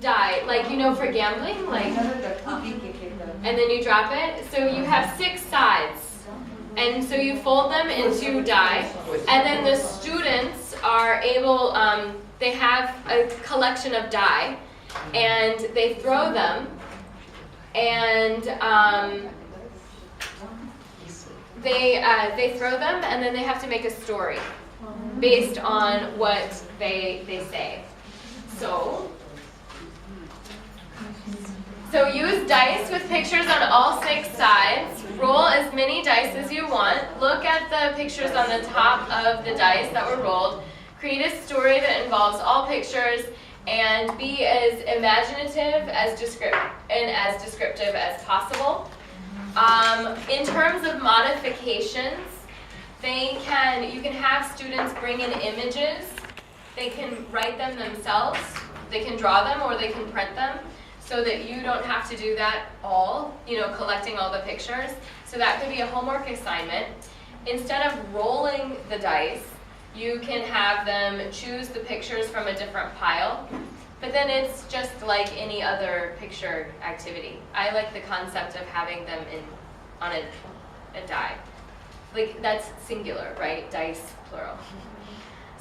die, like, you know, for gambling, like, and then you drop it. So you have 6 sides. And so you fold them into die, and then the students are able, they have a collection of die, and they throw them, and they throw them, and then they have to make a story based on what they say. So use dice with pictures on all 6 sides. Roll as many dice as you want. Look at the pictures on the top of the dice that were rolled. Create a story that involves all pictures, and be as imaginative and as descriptive as possible. In terms of modifications, you can have students bring in images. They can write them themselves. They can draw them, or they can print them, so that you don't have to do that all, you know, collecting all the pictures. So that could be a homework assignment. Instead of rolling the dice, you can have them choose the pictures from a different pile. But then it's just like any other picture activity. I like the concept of having them on a die. Like, that's singular, right? Dice, plural.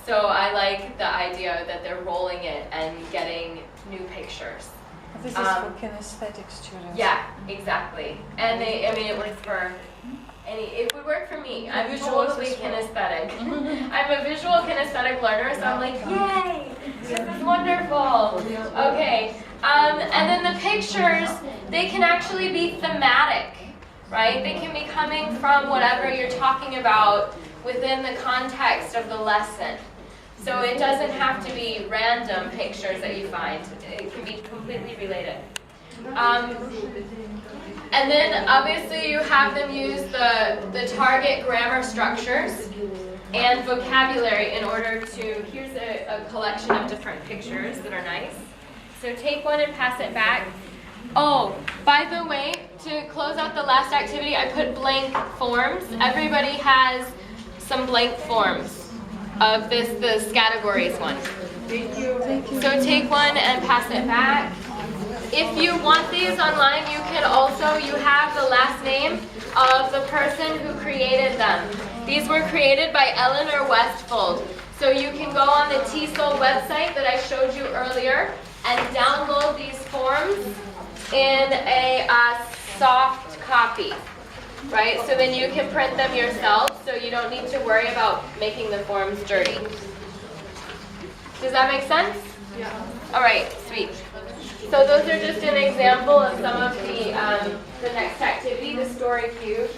So I like the idea that they're rolling it and getting new pictures. This is for kinesthetic students. Yeah, exactly. And it works for it would work for me. I'm totally kinesthetic. I'm a visual kinesthetic learner, so I'm like, yay, this is wonderful. Okay, and then the pictures, they can actually be thematic, right? They can be coming from whatever you're talking about within the context of the lesson. So it doesn't have to be random pictures that you find. It can be completely related. And then obviously you have them use the target grammar structures and vocabulary in order to, here's a collection of different pictures that are nice. So take one and pass it back. Oh, by the way, to close out the last activity, I put blank forms. Everybody has some blank forms of the categories one. Thank you. So take one and pass it back. If you want these online, you can also, you have the last name of the person who created them. These were created by Elinor Westfold. So you can go on the TESOL website that I showed you earlier and download these forms in a soft copy. Right? So then you can print them yourself, so you don't need to worry about making the forms dirty. Does that make sense? Yeah. All right, sweet. So those are just an example of some of the next activity, the story cube.